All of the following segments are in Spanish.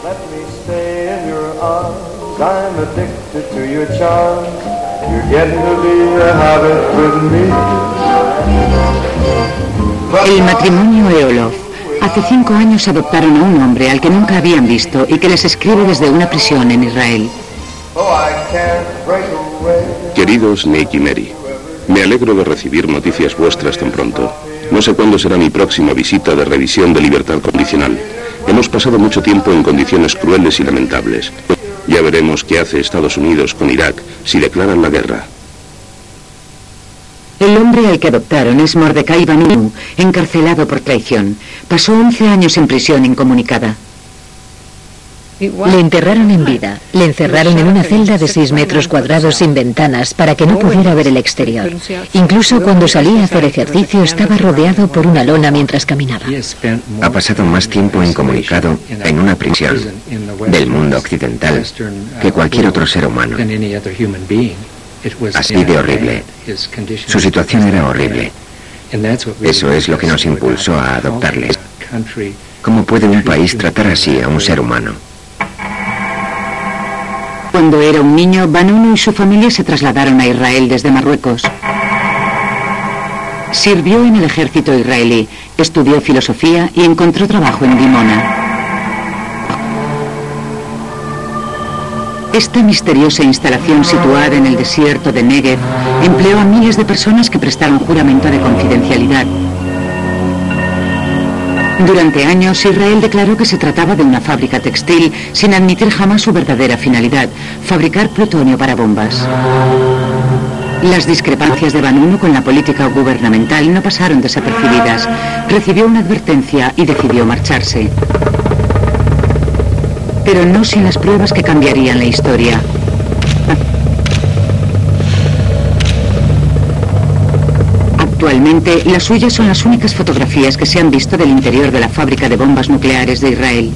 Let me stay in your arms. I'm addicted to your charms. You're getting to be a habit with me. El matrimonio Eolof. Hace 5 años adoptaron a un hombre al que nunca habían visto y que les escribe desde una prisión en Israel. Queridos Nick y Mary, me alegro de recibir noticias vuestras tan pronto. No sé cuándo será mi próxima visita de revisión de libertad condicional. Hemos pasado mucho tiempo en condiciones crueles y lamentables. Ya veremos qué hace Estados Unidos con Irak si declaran la guerra. El hombre al que adoptaron es Mordecai Vanunu, encarcelado por traición. Pasó 11 años en prisión incomunicada. Le enterraron en vida. Le encerraron en una celda de 6 metros cuadrados sin ventanas para que no pudiera ver el exterior. Incluso cuando salía a hacer ejercicio estaba rodeado por una lona mientras caminaba. Ha pasado más tiempo incomunicado en una prisión del mundo occidental que cualquier otro ser humano. Así de horrible. Su situación era horrible. Eso es lo que nos impulsó a adoptarle. ¿Cómo puede un país tratar así a un ser humano? Cuando era un niño, Vanunu y su familia se trasladaron a Israel desde Marruecos. Sirvió en el ejército israelí, estudió filosofía y encontró trabajo en Dimona. Esta misteriosa instalación situada en el desierto de Negev empleó a miles de personas que prestaron juramento de confidencialidad. Durante años, Israel declaró que se trataba de una fábrica textil sin admitir jamás su verdadera finalidad, fabricar plutonio para bombas. Las discrepancias de Vanunu con la política gubernamental no pasaron desapercibidas. Recibió una advertencia y decidió marcharse. Pero no sin las pruebas que cambiarían la historia. Actualmente, las suyas son las únicas fotografías que se han visto del interior de la fábrica de bombas nucleares de Israel.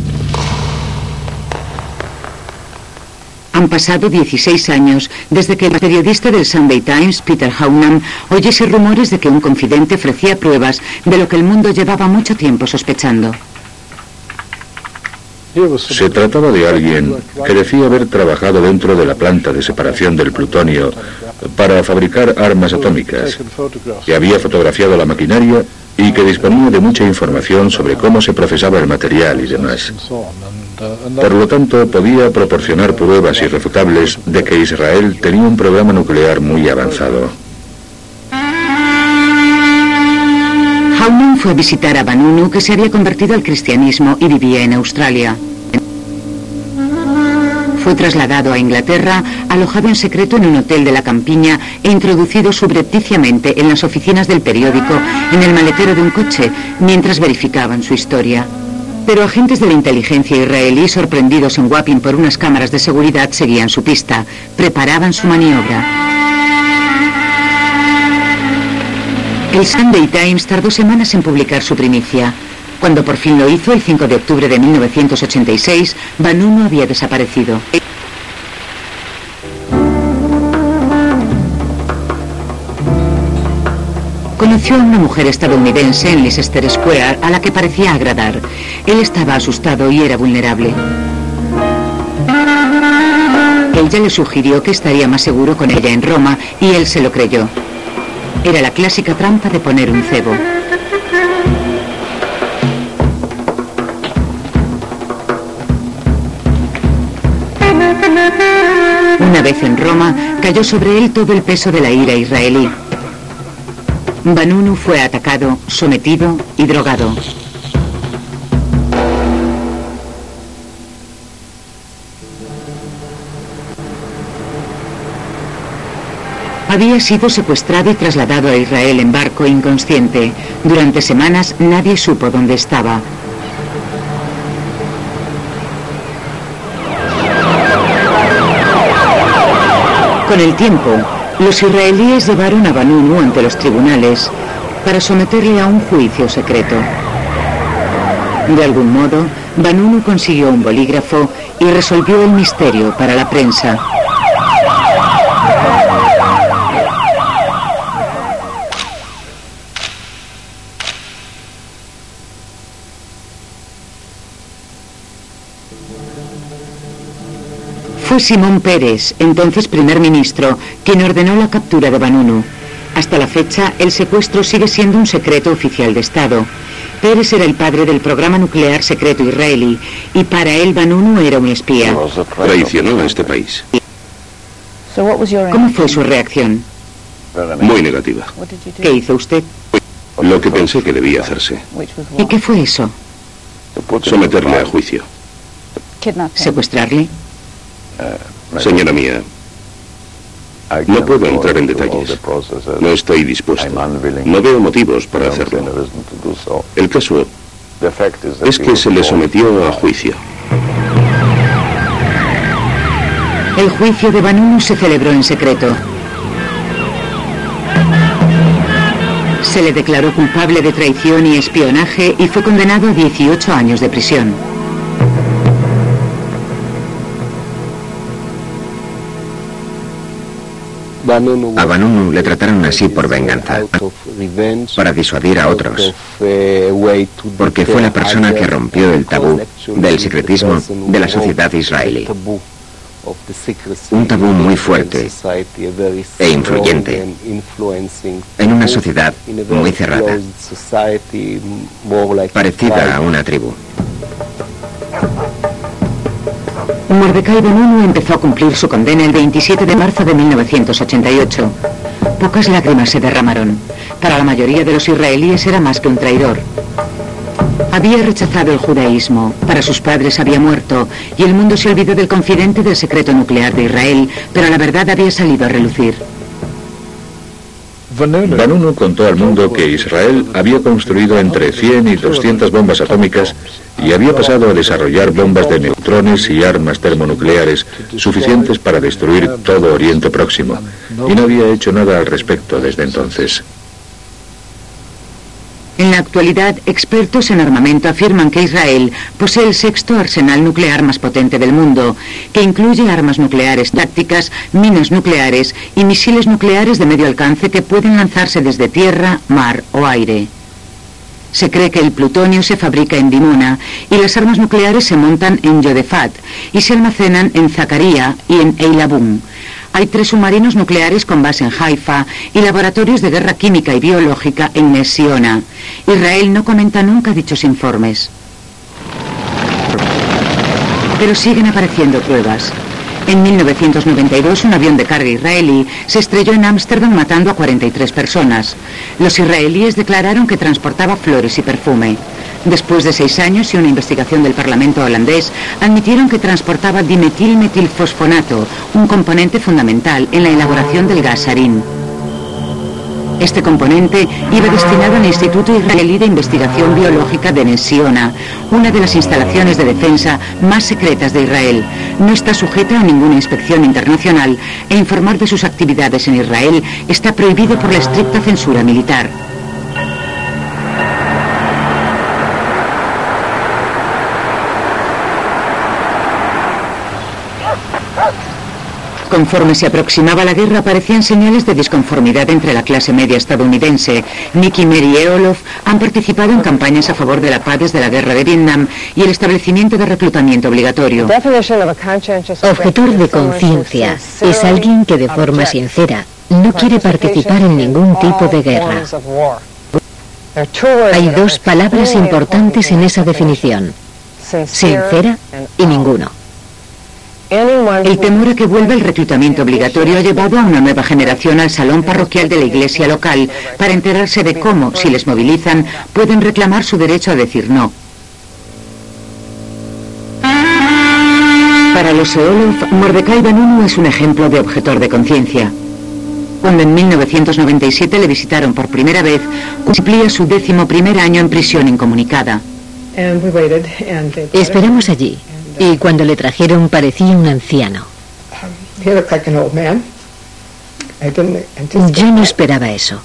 Han pasado 16 años desde que el periodista del Sunday Times, Peter Haunam, oyese rumores de que un confidente ofrecía pruebas de lo que el mundo llevaba mucho tiempo sospechando. Se trataba de alguien que decía haber trabajado dentro de la planta de separación del plutonio para fabricar armas atómicas, que había fotografiado la maquinaria y que disponía de mucha información sobre cómo se procesaba el material y demás. Por lo tanto, podía proporcionar pruebas irrefutables de que Israel tenía un programa nuclear muy avanzado. Haunam fue a visitar a Vanunu, que se había convertido al cristianismo y vivía en Australia. Fue trasladado a Inglaterra, alojado en secreto en un hotel de la campiña e introducido subrepticiamente en las oficinas del periódico en el maletero de un coche, mientras verificaban su historia. Pero agentes de la inteligencia israelí, sorprendidos en Wapping por unas cámaras de seguridad, seguían su pista, preparaban su maniobra. El Sunday Times tardó semanas en publicar su primicia. Cuando por fin lo hizo, el 5 de octubre de 1986, Vanunu había desaparecido. Conoció a una mujer estadounidense en Leicester Square a la que parecía agradar. Él estaba asustado y era vulnerable. Ella le sugirió que estaría más seguro con ella en Roma y él se lo creyó. Era la clásica trampa de poner un cebo. Una vez en Roma, cayó sobre él todo el peso de la ira israelí. Vanunu fue atacado, sometido y drogado. Había sido secuestrado y trasladado a Israel en barco inconsciente. Durante semanas nadie supo dónde estaba. Con el tiempo, los israelíes llevaron a Vanunu ante los tribunales para someterle a un juicio secreto. De algún modo, Vanunu consiguió un bolígrafo y resolvió el misterio para la prensa. Fue Simón Peres, entonces primer ministro, quien ordenó la captura de Vanunu. Hasta la fecha, el secuestro sigue siendo un secreto oficial de Estado. Peres era el padre del programa nuclear secreto israelí, y para él Vanunu era un espía. Traicionó a este país. ¿Cómo fue su reacción? Muy negativa. ¿Qué hizo usted? Lo que pensé que debía hacerse. ¿Y qué fue eso? Someterle a juicio. ¿Secuestrarle? Señora mía, no puedo entrar en detalles. No estoy dispuesto. No veo motivos para hacerlo. El caso es que se le sometió a juicio. El juicio de Vanunu se celebró en secreto. Se le declaró culpable de traición y espionaje y fue condenado a 18 años de prisión. A Vanunu le trataron así por venganza, para disuadir a otros, porque fue la persona que rompió el tabú del secretismo de la sociedad israelí. Un tabú muy fuerte e influyente en una sociedad muy cerrada, parecida a una tribu. Mordecai Vanunu empezó a cumplir su condena el 27 de marzo de 1988. Pocas lágrimas se derramaron. Para la mayoría de los israelíes era más que un traidor. Había rechazado el judaísmo, para sus padres había muerto, y el mundo se olvidó del confidente del secreto nuclear de Israel, pero la verdad había salido a relucir. Vanunu contó al mundo que Israel había construido entre 100 y 200 bombas atómicas y había pasado a desarrollar bombas de neutrones y armas termonucleares suficientes para destruir todo Oriente Próximo, y no había hecho nada al respecto desde entonces. En la actualidad, expertos en armamento afirman que Israel posee el sexto arsenal nuclear más potente del mundo, que incluye armas nucleares tácticas, minas nucleares y misiles nucleares de medio alcance que pueden lanzarse desde tierra, mar o aire. Se cree que el plutonio se fabrica en Dimona y las armas nucleares se montan en Yodefat y se almacenan en Zacaría y en Eilabun. Hay 3 submarinos nucleares con base en Haifa y laboratorios de guerra química y biológica en Ness Ziona. Israel no comenta nunca dichos informes. Pero siguen apareciendo pruebas. En 1992, un avión de carga israelí se estrelló en Ámsterdam matando a 43 personas. Los israelíes declararon que transportaba flores y perfume. Después de 6 años y una investigación del Parlamento holandés, admitieron que transportaba dimetilmetilfosfonato, un componente fundamental en la elaboración del gas sarín. Este componente iba destinado al Instituto Israelí de Investigación Biológica de Ness Ziona, una de las instalaciones de defensa más secretas de Israel. No está sujeta a ninguna inspección internacional e informar de sus actividades en Israel está prohibido por la estricta censura militar. Conforme se aproximaba la guerra, aparecían señales de disconformidad entre la clase media estadounidense. Nick y Mary Eolof han participado en campañas a favor de la paz desde la guerra de Vietnam y el establecimiento de reclutamiento obligatorio. Objetor de conciencia es alguien que de forma sincera no quiere participar en ningún tipo de guerra. Hay 2 palabras importantes en esa definición: sincera y ninguno. El temor a que vuelva el reclutamiento obligatorio ha llevado a una nueva generación al salón parroquial de la iglesia local para enterarse de cómo, si les movilizan, pueden reclamar su derecho a decir no. Para los Eolof, Mordecai Vanunu es un ejemplo de objetor de conciencia. Cuando en 1997 le visitaron por primera vez, cumplía su 11º año en prisión incomunicada. Esperamos allí. Y cuando le trajeron parecía un anciano. Yo no esperaba eso.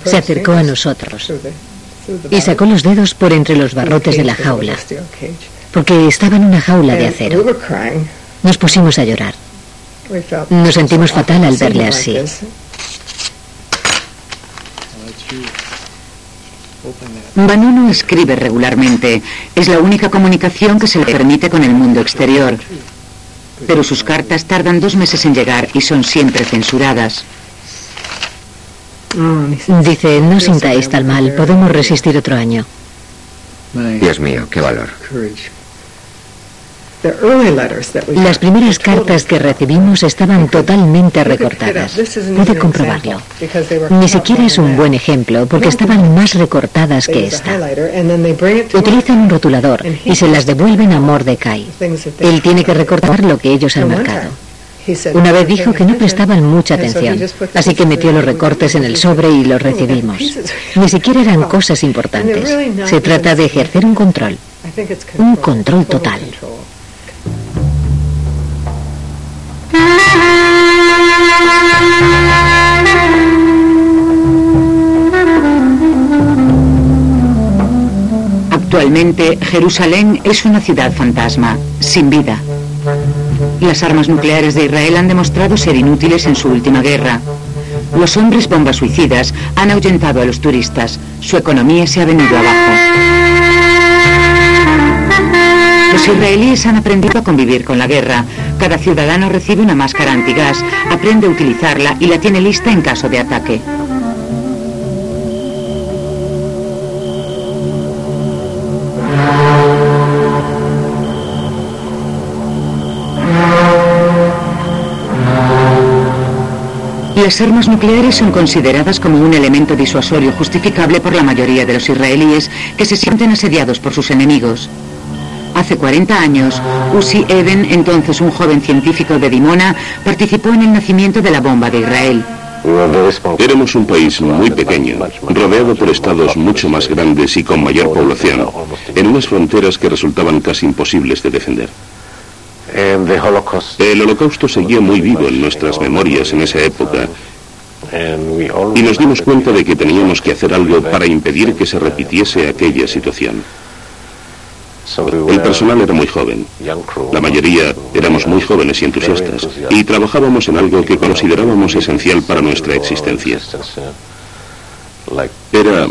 Se acercó a nosotros y sacó los dedos por entre los barrotes de la jaula, porque estaba en una jaula de acero. Nos pusimos a llorar. Nos sentimos fatal al verle así. Open that. Vanunu escribe regularmente. Es la única comunicación que se le permite con el mundo exterior. Pero sus cartas tardan 2 meses en llegar y son siempre censuradas. Dice, no sintáis tan mal, podemos resistir otro año. Dios mío, qué valor. Las primeras cartas que recibimos estaban totalmente recortadas. Pude comprobarlo. Ni siquiera es un buen ejemplo, porque estaban más recortadas que esta. Utilizan un rotulador y se las devuelven a Mordecai. Él tiene que recortar lo que ellos han marcado. Una vez dijo que no prestaban mucha atención, así que metió los recortes en el sobre y los recibimos. Ni siquiera eran cosas importantes. Se trata de ejercer un control total. Actualmente, Jerusalén es una ciudad fantasma, sin vida. Las armas nucleares de Israel han demostrado ser inútiles en su última guerra. Los hombres bombas suicidas han ahuyentado a los turistas. Su economía se ha venido abajo. Los israelíes han aprendido a convivir con la guerra. Cada ciudadano recibe una máscara antigas, aprende a utilizarla y la tiene lista en caso de ataque. Las armas nucleares son consideradas como un elemento disuasorio justificable por la mayoría de los israelíes que se sienten asediados por sus enemigos. Hace 40 años, Uzi Even, entonces un joven científico de Dimona, participó en el nacimiento de la bomba de Israel. Éramos un país muy pequeño, rodeado por estados mucho más grandes y con mayor población, en unas fronteras que resultaban casi imposibles de defender. El Holocausto seguía muy vivo en nuestras memorias en esa época y nos dimos cuenta de que teníamos que hacer algo para impedir que se repitiese aquella situación. El personal era muy joven, la mayoría éramos muy jóvenes y entusiastas, y trabajábamos en algo que considerábamos esencial para nuestra existencia. Era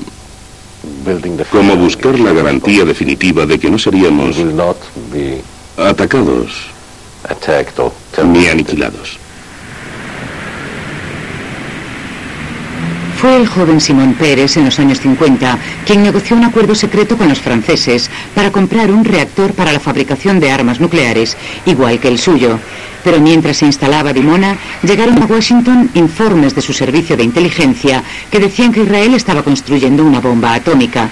como buscar la garantía definitiva de que no seríamos atacados ni aniquilados. Fue el joven Simón Pérez en los años 50 quien negoció un acuerdo secreto con los franceses para comprar un reactor para la fabricación de armas nucleares, igual que el suyo. Pero mientras se instalaba Dimona, llegaron a Washington informes de su servicio de inteligencia que decían que Israel estaba construyendo una bomba atómica.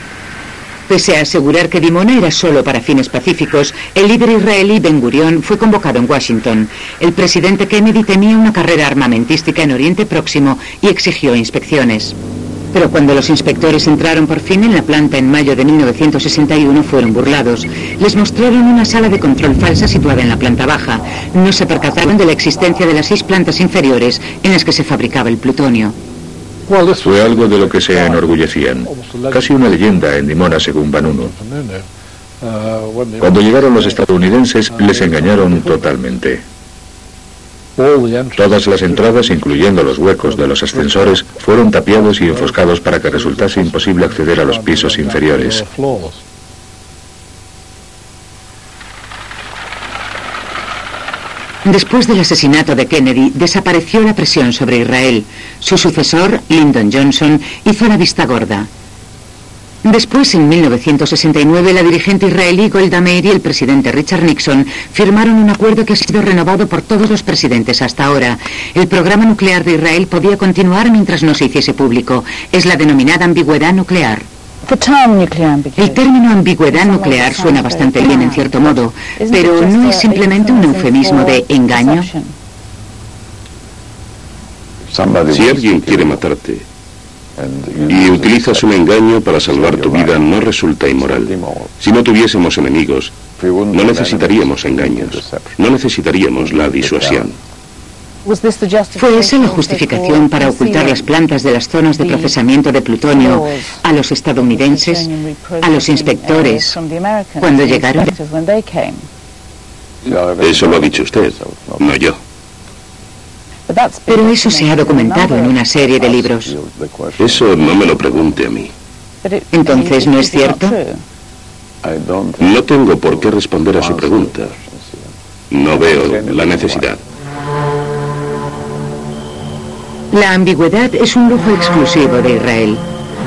Pese a asegurar que Dimona era solo para fines pacíficos, el líder israelí Ben Gurión fue convocado en Washington. El presidente Kennedy temía una carrera armamentística en Oriente Próximo y exigió inspecciones. Pero cuando los inspectores entraron por fin en la planta en mayo de 1961 fueron burlados. Les mostraron una sala de control falsa situada en la planta baja. No se percataron de la existencia de las 6 plantas inferiores en las que se fabricaba el plutonio. Fue algo de lo que se enorgullecían, casi una leyenda en Dimona según Vanunu. Cuando llegaron los estadounidenses les engañaron totalmente. Todas las entradas, incluyendo los huecos de los ascensores, fueron tapiados y enfoscados para que resultase imposible acceder a los pisos inferiores. Después del asesinato de Kennedy, desapareció la presión sobre Israel. Su sucesor, Lyndon Johnson, hizo la vista gorda. Después, en 1969, la dirigente israelí Golda Meir y el presidente Richard Nixon firmaron un acuerdo que ha sido renovado por todos los presidentes hasta ahora. El programa nuclear de Israel podía continuar mientras no se hiciese público. Es la denominada ambigüedad nuclear. El término ambigüedad nuclear suena bastante bien en cierto modo, pero ¿no es simplemente un eufemismo de engaño? Si alguien quiere matarte y utilizas un engaño para salvar tu vida, no resulta inmoral. Si no tuviésemos enemigos, no necesitaríamos engaños, no necesitaríamos la disuasión. ¿Fue esa la justificación para ocultar las plantas de las zonas de procesamiento de plutonio a los estadounidenses, a los inspectores, cuando llegaron? Eso lo ha dicho usted, no yo. Pero eso se ha documentado en una serie de libros. Eso no me lo pregunte a mí. Entonces, ¿no es cierto? No tengo por qué responder a su pregunta. No veo la necesidad. La ambigüedad es un lujo exclusivo de Israel.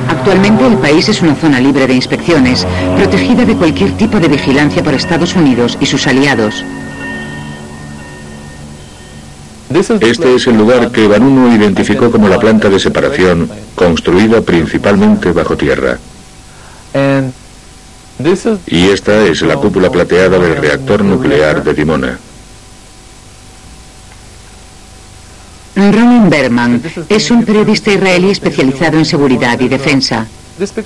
Actualmente el país es una zona libre de inspecciones, protegida de cualquier tipo de vigilancia por Estados Unidos y sus aliados. Este es el lugar que Vanunu identificó como la planta de separación, construida principalmente bajo tierra. Y esta es la cúpula plateada del reactor nuclear de Dimona. Ronen Berman es un periodista israelí especializado en seguridad y defensa.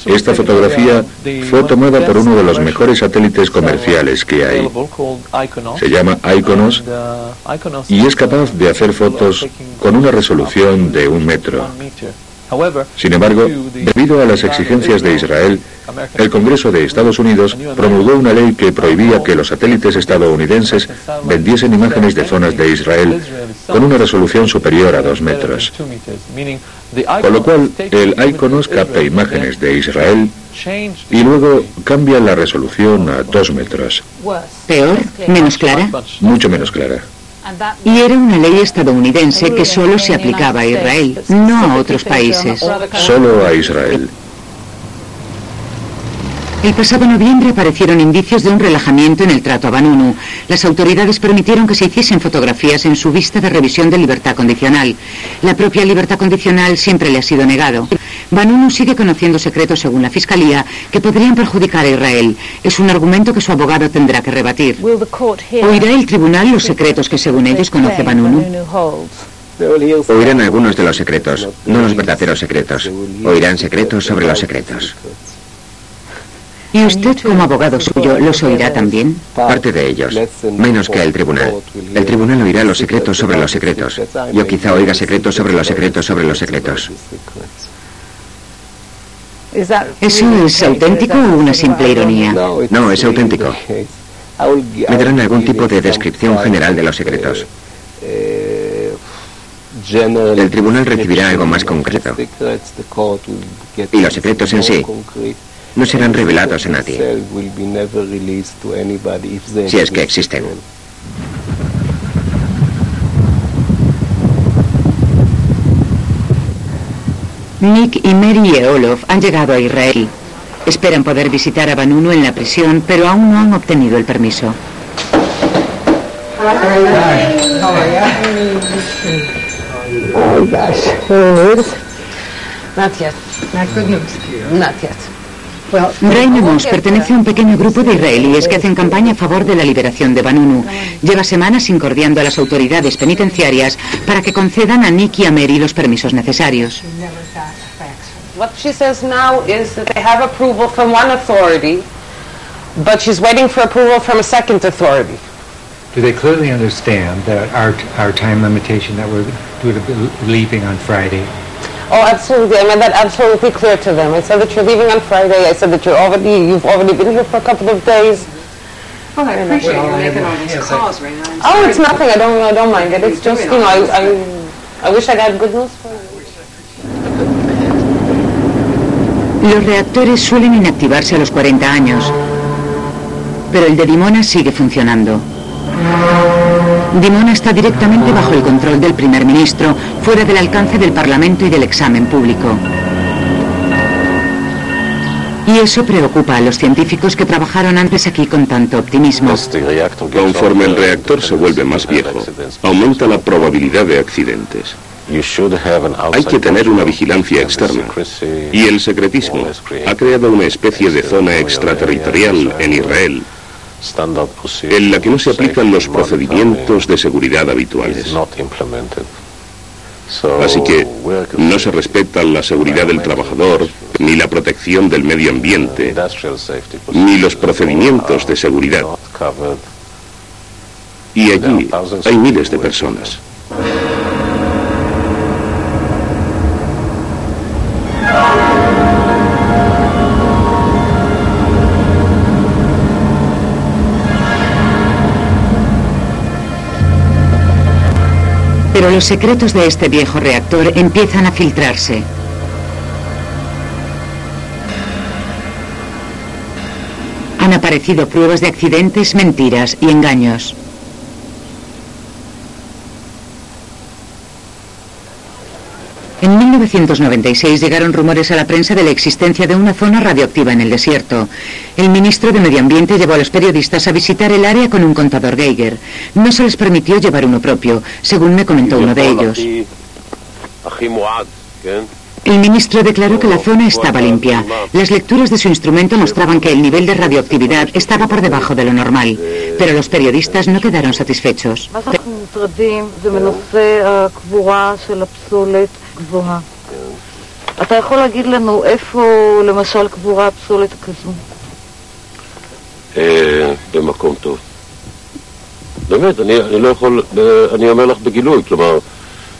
Esta fotografía fue tomada por uno de los mejores satélites comerciales que hay. Se llama Iconos y es capaz de hacer fotos con una resolución de 1 metro. Sin embargo, debido a las exigencias de Israel, el Congreso de Estados Unidos promulgó una ley que prohibía que los satélites estadounidenses vendiesen imágenes de zonas de Israel con una resolución superior a 2 metros. Con lo cual, el Iconos capta imágenes de Israel y luego cambia la resolución a 2 metros. ¿Peor? ¿Menos clara? Mucho menos clara. Y era una ley estadounidense que solo se aplicaba a Israel, no a otros países. Solo a Israel. El pasado noviembre aparecieron indicios de un relajamiento en el trato a Vanunu. Las autoridades permitieron que se hiciesen fotografías en su vista de revisión de libertad condicional. La propia libertad condicional siempre le ha sido negado. Vanunu sigue conociendo secretos, según la Fiscalía, que podrían perjudicar a Israel. Es un argumento que su abogado tendrá que rebatir. ¿Oirá el tribunal los secretos que, según ellos, conoce Vanunu? Oirán algunos de los secretos, no los verdaderos secretos. Oirán secretos sobre los secretos. ¿Y usted, como abogado suyo, los oirá también? Parte de ellos, menos que el tribunal. El tribunal oirá los secretos sobre los secretos. Yo quizá oiga secretos sobre los secretos sobre los secretos. ¿Eso es auténtico o una simple ironía? No, es auténtico. Me darán algún tipo de descripción general de los secretos. El tribunal recibirá algo más concreto. Y los secretos en sí no serán revelados a nadie, si es que existen. Nick y Mary y Olof han llegado a Israel. Esperan poder visitar a Vanunu en la prisión, pero aún no han obtenido el permiso. Rainer Moss pertenece a un pequeño grupo de israelíes que hacen campaña a favor de la liberación de Vanunu. Lleva semanas incordiando a las autoridades penitenciarias para que concedan a Nick y a Mary los permisos necesarios. What she says now is that they have approval from one authority, but she's waiting for approval from a second authority. Do they clearly understand that our time limitation that we're leaving on Friday? Oh, absolutely. I made that absolutely clear to them. I said that you're leaving on Friday. I said that you've already been here for a couple of days. Well, I appreciate you making all these calls right now. Oh, it's nothing. I don't mind it. It's just, I wish I'd had good news for you. Los reactores suelen inactivarse a los 40 años, pero el de Dimona sigue funcionando. Dimona está directamente bajo el control del primer ministro, fuera del alcance del Parlamento y del examen público. Y eso preocupa a los científicos que trabajaron antes aquí con tanto optimismo. Conforme el reactor se vuelve más viejo, aumenta la probabilidad de accidentes. Hay que tener una vigilancia externa. Y el secretismo ha creado una especie de zona extraterritorial en Israel, en la que no se aplican los procedimientos de seguridad habituales. Así que no se respetan la seguridad del trabajador, ni la protección del medio ambiente, ni los procedimientos de seguridad. Y allí hay miles de personas. Pero los secretos de este viejo reactor empiezan a filtrarse. Han aparecido pruebas de accidentes, mentiras y engaños. En 1996 llegaron rumores a la prensa de la existencia de una zona radioactiva en el desierto. El ministro de Medio Ambiente llevó a los periodistas a visitar el área con un contador Geiger. No se les permitió llevar uno propio, según me comentó uno de ellos. El ministro declaró que la zona estaba limpia. Las lecturas de su instrumento mostraban que el nivel de radioactividad estaba por debajo de lo normal, pero los periodistas no quedaron satisfechos. במקום טוב. באמת, אני לא יכול, אני אומר לך בגילוי, כלומר,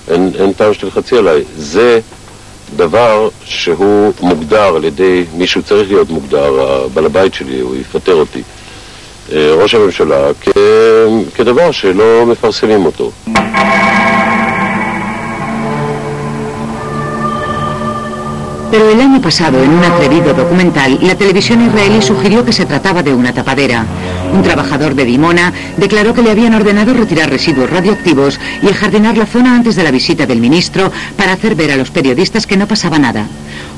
אין טעם שתלחצי עליי. זה דבר שהוא מוגדר על ידי מישהו צריך להיות מוגדר, הבעל הבית שלי, הוא יפטר אותי, ראש הממשלה, כדבר שלא מפרסמים אותו. Pero el año pasado, en un atrevido documental, la televisión israelí sugirió que se trataba de una tapadera. Un trabajador de Dimona declaró que le habían ordenado retirar residuos radioactivos y ajardinar la zona antes de la visita del ministro para hacer ver a los periodistas que no pasaba nada.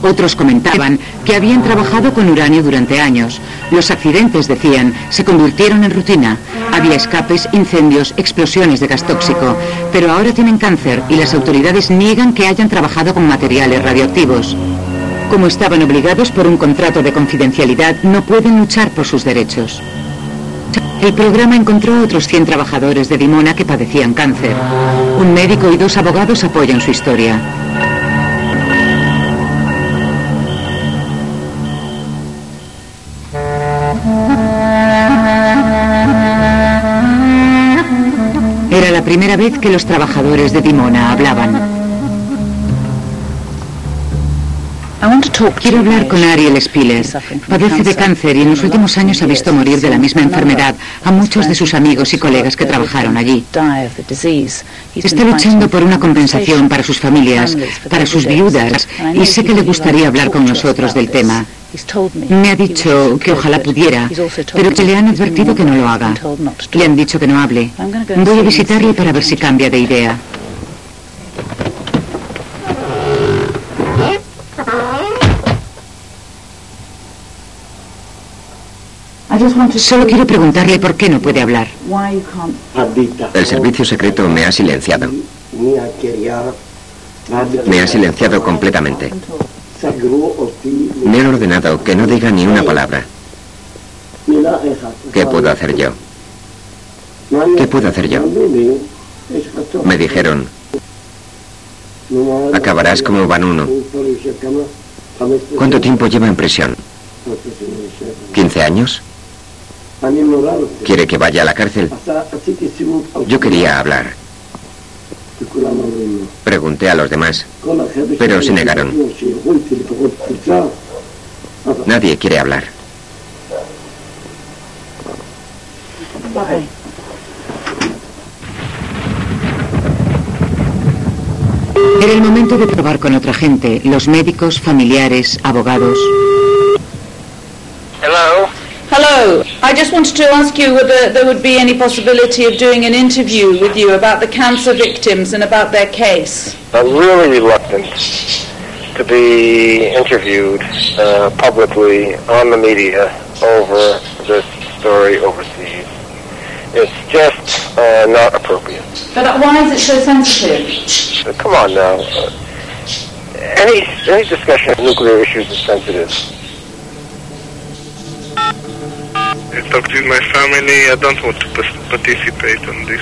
Otros comentaban que habían trabajado con uranio durante años. Los accidentes, decían, se convirtieron en rutina. Había escapes, incendios, explosiones de gas tóxico. Pero ahora tienen cáncer y las autoridades niegan que hayan trabajado con materiales radioactivos. Como estaban obligados por un contrato de confidencialidad, no pueden luchar por sus derechos. El programa encontró a otros 100 trabajadores de Dimona que padecían cáncer. Un médico y 2 abogados apoyan su historia. Era la primera vez que los trabajadores de Dimona hablaban. Quiero hablar con Ariel Spiller. Padece de cáncer y en los últimos años ha visto morir de la misma enfermedad a muchos de sus amigos y colegas que trabajaron allí. Está luchando por una compensación para sus familias, para sus viudas, y sé que le gustaría hablar con nosotros del tema. Me ha dicho que ojalá pudiera, pero que le han advertido que no lo haga. Le han dicho que no hable. Voy a visitarle para ver si cambia de idea. Solo quiero preguntarle por qué no puede hablar. El servicio secreto me ha silenciado. Me ha silenciado completamente. Me han ordenado que no diga ni una palabra. ¿Qué puedo hacer yo? ¿Qué puedo hacer yo? Me dijeron, acabarás como Vanunu. ¿Cuánto tiempo lleva en prisión? ¿15 años? ¿Quiere que vaya a la cárcel? Yo quería hablar. Pregunté a los demás, pero se negaron. Nadie quiere hablar. Era el momento de probar con otra gente, los médicos, familiares, abogados. Hello. Hello. I just wanted to ask you whether there would be any possibility of doing an interview with you about the cancer victims and about their case. I'm really reluctant to be interviewed publicly on the media over this story overseas. It's just not appropriate. But why is it so sensitive? Come on now. Any discussion of nuclear issues is sensitive. I talked with my family. I don't want to participate on this.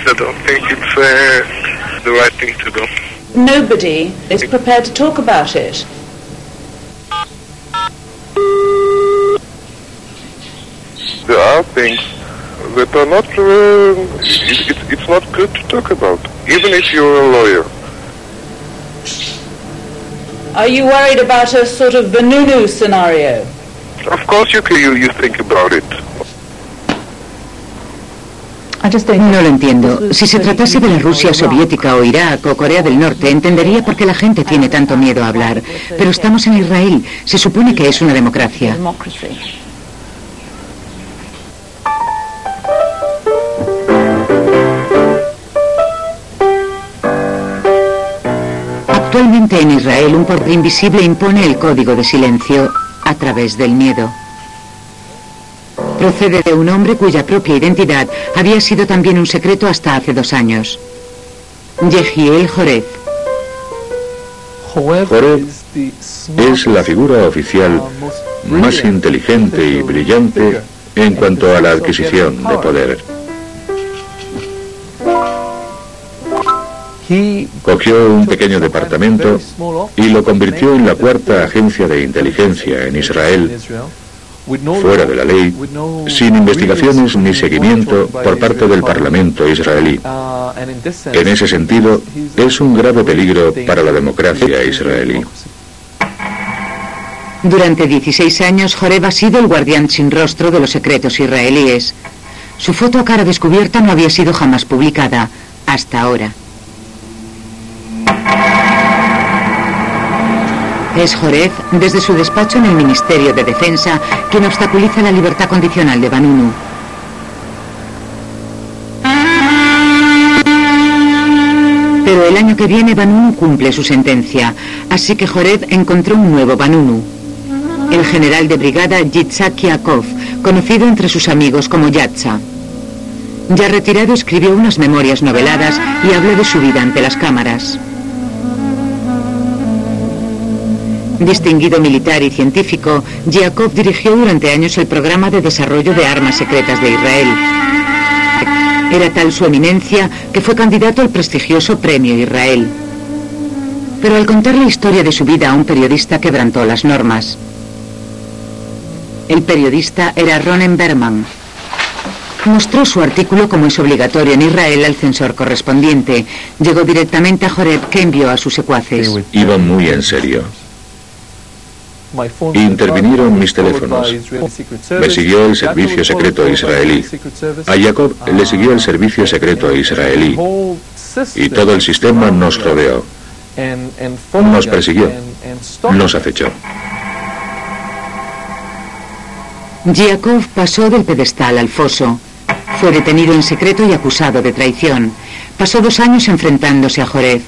I don't think it's the right thing to do. Nobody is prepared to talk about it. There are things that are not, it's not good to talk about, even if you're a lawyer. Are you worried about a sort of Vanunu scenario? Of course you think about it. No lo entiendo. Si se tratase de la Rusia soviética o Irak o Corea del Norte, entendería por qué la gente tiene tanto miedo a hablar. Pero estamos en Israel. Se supone que es una democracia. Actualmente en Israel un poder invisible impone el código de silencio a través del miedo. Procede de un hombre cuya propia identidad había sido también un secreto hasta hace 2 años. Yehiel Jorez. Jorez es la figura oficial más inteligente y brillante en cuanto a la adquisición de poder. Cogió un pequeño departamento y lo convirtió en la 4ª agencia de inteligencia en Israel, fuera de la ley, sin investigaciones ni seguimiento por parte del Parlamento israelí. En ese sentido, es un grave peligro para la democracia israelí. Durante 16 años, Jorez ha sido el guardián sin rostro de los secretos israelíes. Su foto a cara descubierta no había sido jamás publicada, hasta ahora. Es Jorez, desde su despacho en el Ministerio de Defensa, quien obstaculiza la libertad condicional de Vanunu. Pero el año que viene Vanunu cumple su sentencia, así que Jorez encontró un nuevo Vanunu. El general de brigada Yitzhak Yaakov, conocido entre sus amigos como Yatza. Ya retirado, escribió unas memorias noveladas y habló de su vida ante las cámaras. Distinguido militar y científico, Yaakov dirigió durante años el programa de desarrollo de armas secretas de Israel. Era tal su eminencia que fue candidato al prestigioso Premio Israel. Pero al contar la historia de su vida a un periodista quebrantó las normas. El periodista era Ronen Berman. Mostró su artículo, como es obligatorio en Israel, al censor correspondiente. Llegó directamente a Jorez, que envió a sus secuaces. Iba muy en serio. Intervinieron mis teléfonos. Me siguió el servicio secreto israelí. A Jacob le siguió el servicio secreto israelí. Y todo el sistema nos rodeó. Nos persiguió. Nos acechó. Yaakov pasó del pedestal al foso. Fue detenido en secreto y acusado de traición. Pasó 2 años enfrentándose a Jorez.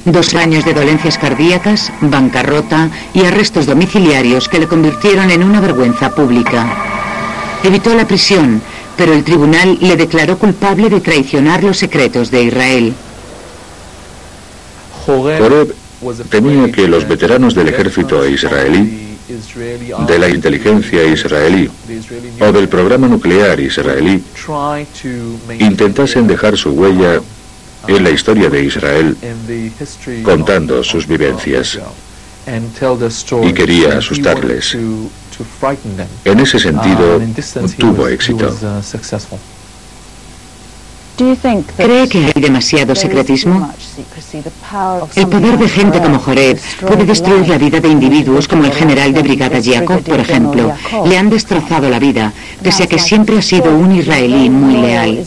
2 años de dolencias cardíacas, bancarrota y arrestos domiciliarios que le convirtieron en una vergüenza pública. Evitó la prisión, pero el tribunal le declaró culpable de traicionar los secretos de Israel. Jorez temía que los veteranos del ejército israelí, de la inteligencia israelí o del programa nuclear israelí intentasen dejar su huella en la historia de Israel contando sus vivencias, y quería asustarles. En ese sentido, tuvo éxito. ¿Cree que hay demasiado secretismo? El poder de gente como Jorez puede destruir la vida de individuos como el general de brigada Yaakov, por ejemplo. Le han destrozado la vida, pese a que siempre ha sido un israelí muy leal.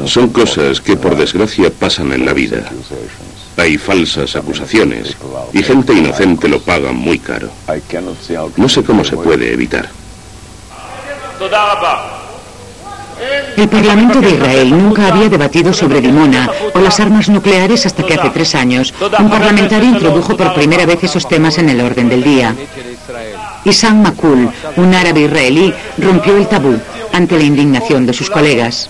Son cosas que por desgracia pasan en la vida. Hay falsas acusaciones y gente inocente lo paga muy caro. No sé cómo se puede evitar. El Parlamento de Israel nunca había debatido sobre Dimona o las armas nucleares hasta que hace 3 años un parlamentario introdujo por primera vez esos temas en el orden del día. Issam Makul, un árabe israelí, rompió el tabú ante la indignación de sus colegas.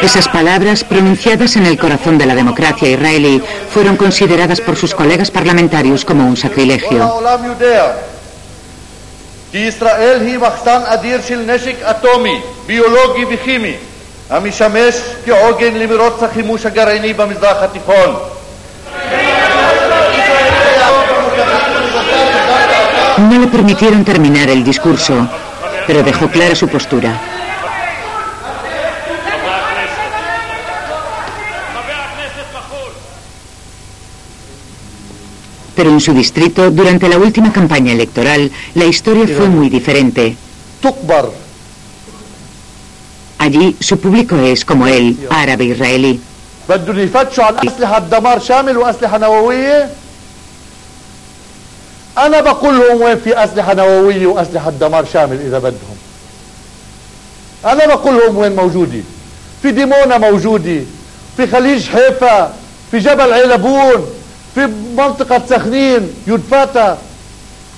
Esas palabras, pronunciadas en el corazón de la democracia israelí, fueron consideradas por sus colegas parlamentarios como un sacrilegio. No le permitieron terminar el discurso, pero dejó clara su postura. Pero en su distrito, durante la última campaña electoral, la historia fue muy diferente. Allí su público es, como él, árabe-israelí. بدهم يفتشوا عن أسلحة دمار شامل وأسلحة نووية. أنا بقول لهم وين في أسلحة نووية وأسلحة دمار شامل إذا بدهم. أنا بقول لهم وين موجودة. في ديمونا موجودة، في خليج حيفا، في جبل علبون، في منطقة سخنين، يدفاتا.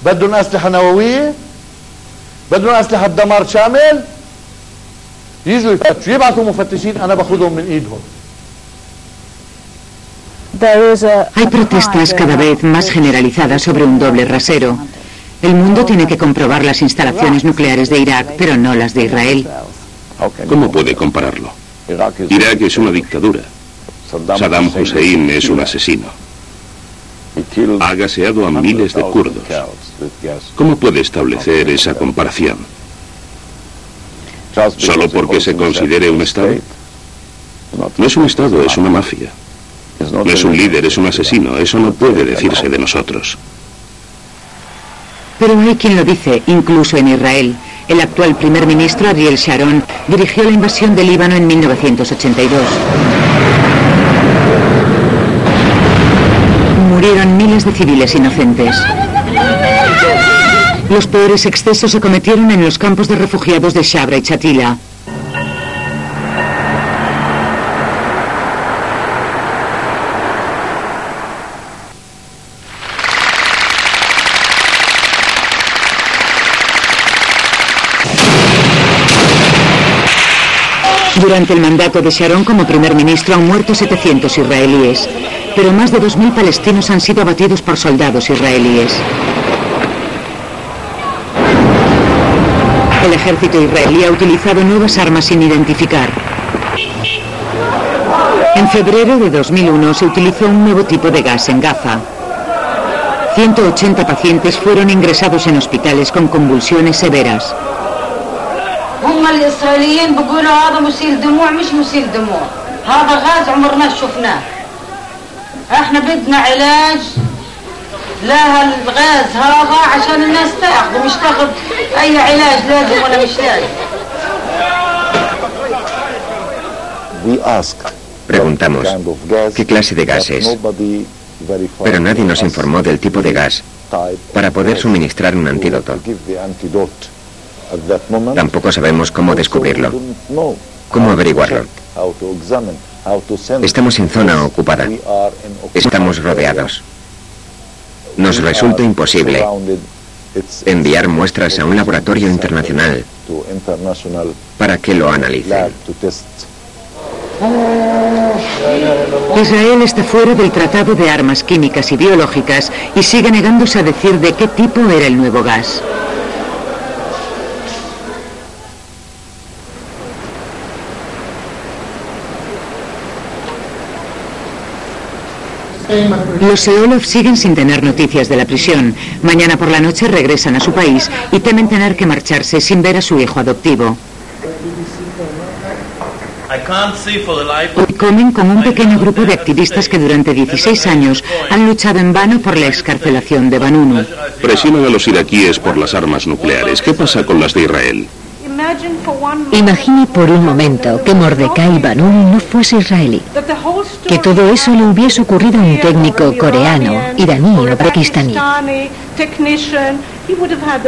بدهم أسلحة نووية؟ بدهم أسلحة دمار شامل؟ يجوا يفتشوا، يبعثوا مفتشين، أنا باخذهم من إيدهم. Hay protestas cada vez más generalizadas sobre un doble rasero. El mundo tiene que comprobar las instalaciones nucleares de Irak, pero no las de Israel. ¿Cómo puede compararlo? Irak es una dictadura. Saddam Hussein es un asesino. Ha gaseado a miles de kurdos. ¿Cómo puede establecer esa comparación? ¿Solo porque se considere un Estado? No es un Estado, es una mafia. No es un líder, es un asesino. Eso no puede decirse de nosotros. Pero hay quien lo dice, incluso en Israel. El actual primer ministro, Ariel Sharon, dirigió la invasión del Líbano en 1982. Murieron miles de civiles inocentes. Los peores excesos se cometieron en los campos de refugiados de Shabra y Chatila. Durante el mandato de Sharon como primer ministro han muerto 700 israelíes, pero más de 2.000 palestinos han sido abatidos por soldados israelíes. El ejército israelí ha utilizado nuevas armas sin identificar. En febrero de 2001 se utilizó un nuevo tipo de gas en Gaza. 180 pacientes fueron ingresados en hospitales con convulsiones severas. هم الإسرائيليين بيقولوا هذا مسيل دموع مش مسيل دموع هذا غاز عمرنا شفناه احنا بدنا علاج لهالغاز هذا عشان الناس تاخذ مش تاخذ اي علاج لازم ولا مش لازم. Preguntamos qué clase de gas es, pero nadie nos informó del tipo de gas para poder suministrar un antídoto. Tampoco sabemos cómo descubrirlo, cómo averiguarlo. Estamos en zona ocupada. Estamos rodeados. Nos resulta imposible enviar muestras a un laboratorio internacional para que lo analice. Israel está fuera del Tratado de Armas Químicas y Biológicas y sigue negándose a decir de qué tipo era el nuevo gas. Los Seolov siguen sin tener noticias de la prisión. Mañana por la noche regresan a su país y temen tener que marcharse sin ver a su hijo adoptivo. Hoy comen con un pequeño grupo de activistas que durante 16 años han luchado en vano por la excarcelación de Vanunu. Presionan a los iraquíes por las armas nucleares. ¿Qué pasa con las de Israel? Imagine por un momento que Mordecai Vanunu no fuese israelí, que todo eso le hubiese ocurrido a un técnico coreano, iraní o pakistaní.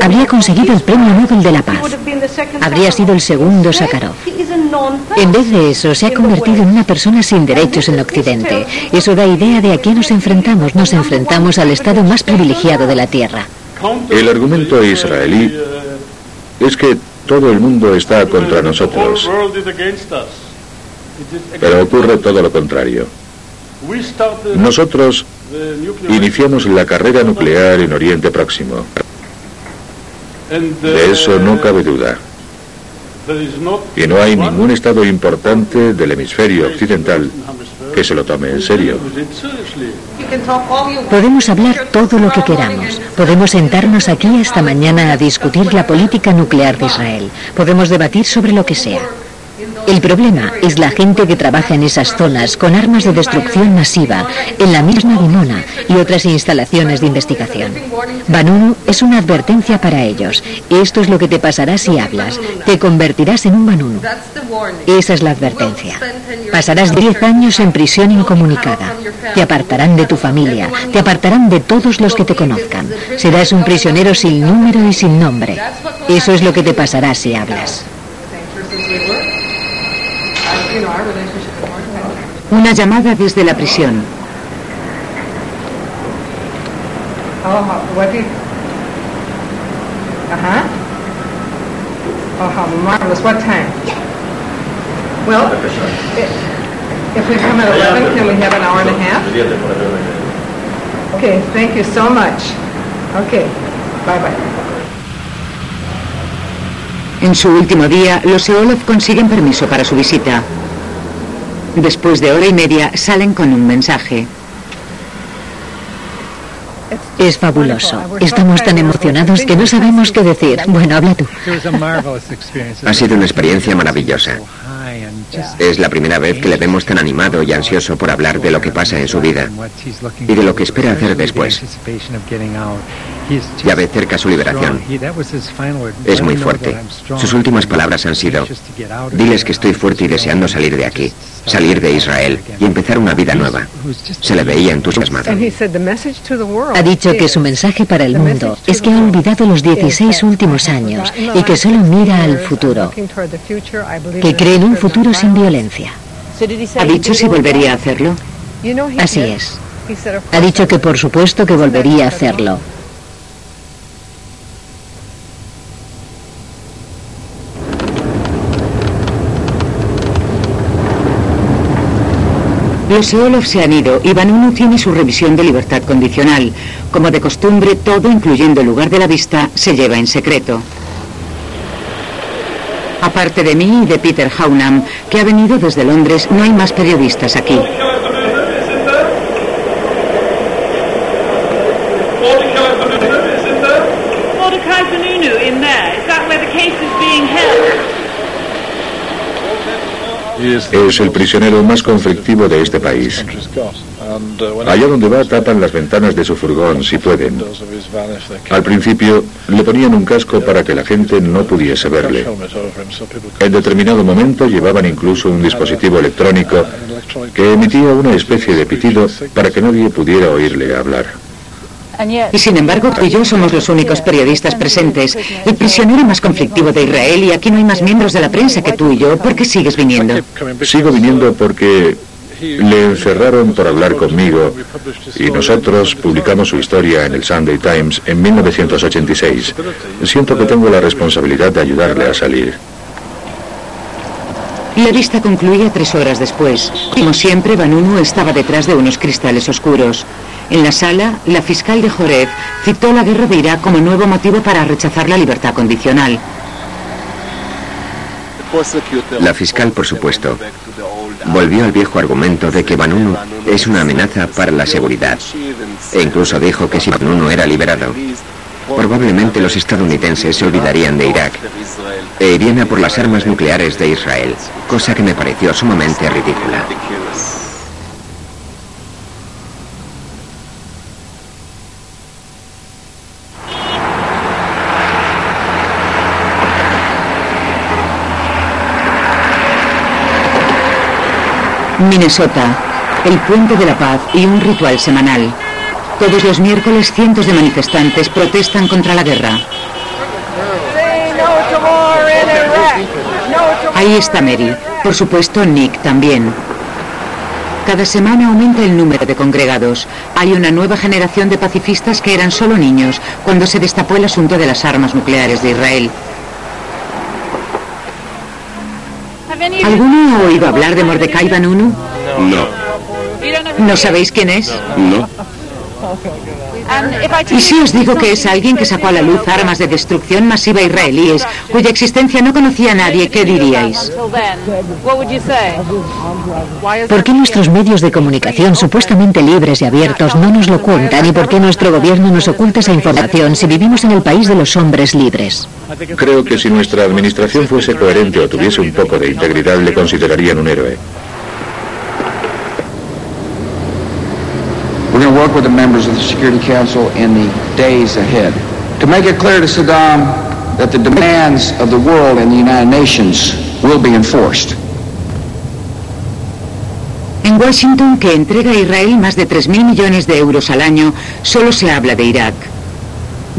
Habría conseguido el Premio Nobel de la Paz. Habría sido el segundo Sájarov. En vez de eso, se ha convertido en una persona sin derechos en Occidente. Eso da idea de a qué nos enfrentamos. Nos enfrentamos al estado más privilegiado de la Tierra. El argumento israelí es que todo el mundo está contra nosotros. Pero ocurre todo lo contrario. Nosotros iniciamos la carrera nuclear en Oriente Próximo. De eso no cabe duda. Y no hay ningún estado importante del hemisferio occidental que se lo tome en serio. Podemos hablar todo lo que queramos. Podemos sentarnos aquí hasta mañana a discutir la política nuclear de Israel. Podemos debatir sobre lo que sea. El problema es la gente que trabaja en esas zonas con armas de destrucción masiva, en la misma Dimona y otras instalaciones de investigación. Vanunu es una advertencia para ellos. Esto es lo que te pasará si hablas. Te convertirás en un Vanunu. Esa es la advertencia. Pasarás 10 años en prisión incomunicada. Te apartarán de tu familia. Te apartarán de todos los que te conozcan. Serás un prisionero sin número y sin nombre. Eso es lo que te pasará si hablas. Una llamada desde la prisión. Marvelous. What time? Well, if we come at 11, can we have an hour and a half? Okay, thank you so much. Okay, bye-bye. En su último día, los Seolov consiguen permiso para su visita. Después de hora y media, salen con un mensaje. Es fabuloso. Estamos tan emocionados que no sabemos qué decir. Bueno, habla tú. Ha sido una experiencia maravillosa. Es la primera vez que le vemos tan animado y ansioso por hablar de lo que pasa en su vida y de lo que espera hacer después. Ya ve cerca su liberación. Es muy fuerte. Sus últimas palabras han sido: diles que estoy fuerte y deseando salir de aquí, salir de Israel y empezar una vida nueva. Se le veía entusiasmado. Ha dicho que su mensaje para el mundo es que ha olvidado los 16 últimos años y que solo mira al futuro, que cree en un futuro sin violencia. ¿Ha dicho si volvería a hacerlo? Así es. Ha dicho que por supuesto que volvería a hacerlo. Los Seolov se han ido y Vanunu tiene su revisión de libertad condicional. Como de costumbre, todo, incluyendo el lugar de la vista, se lleva en secreto. Aparte de mí y de Peter Haunam, que ha venido desde Londres, no hay más periodistas aquí. Es el prisionero más conflictivo de este país. Allá donde va tapan las ventanas de su furgón si pueden. Al principio le ponían un casco para que la gente no pudiese verle. En determinado momento llevaban incluso un dispositivo electrónico que emitía una especie de pitido para que nadie pudiera oírle hablar. Y sin embargo, tú y yo somos los únicos periodistas presentes. El prisionero más conflictivo de Israel, y aquí no hay más miembros de la prensa que tú y yo. ¿Por qué sigues viniendo? Sigo viniendo porque le encerraron por hablar conmigo y nosotros publicamos su historia en el Sunday Times en 1986. Siento que tengo la responsabilidad de ayudarle a salir. La vista concluía 3 horas después. Como siempre, Vanunu estaba detrás de unos cristales oscuros. En la sala, la fiscal de Joreb citó la guerra de Irak como nuevo motivo para rechazar la libertad condicional. La fiscal, por supuesto, volvió al viejo argumento de que Vanunu es una amenaza para la seguridad. E incluso dijo que si Vanunu era liberado, probablemente los estadounidenses se olvidarían de Irak e irían a por las armas nucleares de Israel, cosa que me pareció sumamente ridícula. Minnesota, el Puente de la Paz y un ritual semanal. Todos los miércoles cientos de manifestantes protestan contra la guerra. Ahí está Mary. Por supuesto, Nick también. Cada semana aumenta el número de congregados. Hay una nueva generación de pacifistas que eran solo niños cuando se destapó el asunto de las armas nucleares de Israel. ¿Alguno ha oído hablar de Mordecai Vanunu? No. ¿No sabéis quién es? No. ¿Y si os digo que es alguien que sacó a la luz armas de destrucción masiva israelíes, cuya existencia no conocía nadie, qué diríais? ¿Por qué nuestros medios de comunicación supuestamente libres y abiertos no nos lo cuentan y por qué nuestro gobierno nos oculta esa información si vivimos en el país de los hombres libres? Creo que si nuestra administración fuese coherente o tuviese un poco de integridad, le considerarían un héroe. We're going to work with the members of the Security Council in the days ahead to make it clear to Saddam that the demands of the world and the United Nations will be enforced. En Washington, que entrega a Israel más de 3.000 millones de euros al año, solo se habla de Irak.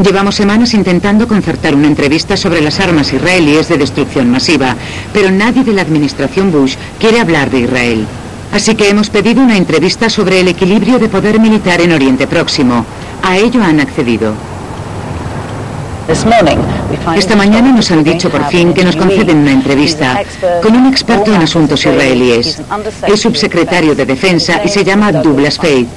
Llevamos semanas intentando concertar una entrevista sobre las armas israelíes de destrucción masiva, pero nadie de la administración Bush quiere hablar de Israel. Así que hemos pedido una entrevista sobre el equilibrio de poder militar en Oriente Próximo. A ello han accedido. Esta mañana nos han dicho por fin que nos conceden una entrevista con un experto en asuntos israelíes. Es subsecretario de Defensa y se llama Douglas Feith.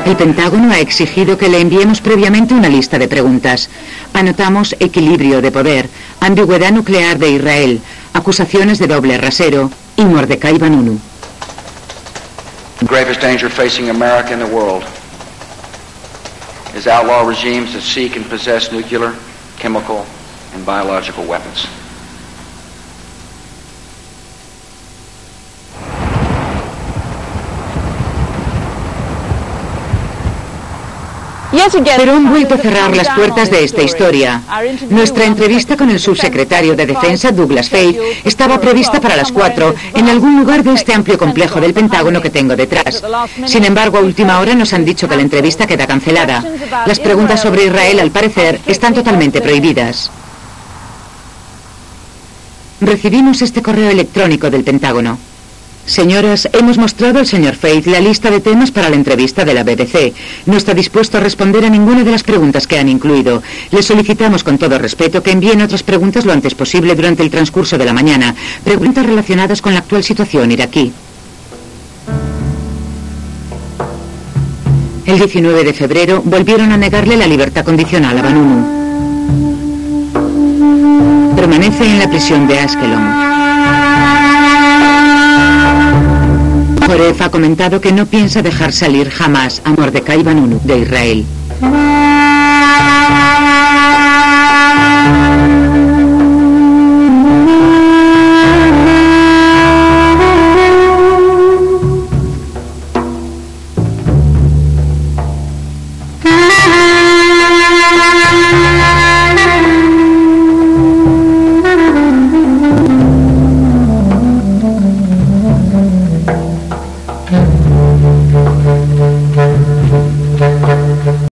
El Pentágono ha exigido que le enviemos previamente una lista de preguntas. Anotamos equilibrio de poder, ambigüedad nuclear de Israel, acusaciones de doble rasero y Mordecai Vanunu. The gravest danger facing America and the world is outlaw regimes that seek and possess nuclear, chemical, and biological weapons. Pero han vuelto a cerrar las puertas de esta historia. Nuestra entrevista con el subsecretario de Defensa, Douglas Feith, estaba prevista para las 4 en algún lugar de este amplio complejo del Pentágono que tengo detrás. Sin embargo, a última hora nos han dicho que la entrevista queda cancelada. Las preguntas sobre Israel, al parecer, están totalmente prohibidas. Recibimos este correo electrónico del Pentágono. Señoras, hemos mostrado al señor Feith la lista de temas para la entrevista de la BBC. No está dispuesto a responder a ninguna de las preguntas que han incluido. Le solicitamos con todo respeto que envíen otras preguntas lo antes posible durante el transcurso de la mañana. Preguntas relacionadas con la actual situación iraquí. El 19 de febrero volvieron a negarle la libertad condicional a Vanunu. Permanece en la prisión de Ashkelon. Joref ha comentado que no piensa dejar salir jamás a Mordecai Vanunu de Israel.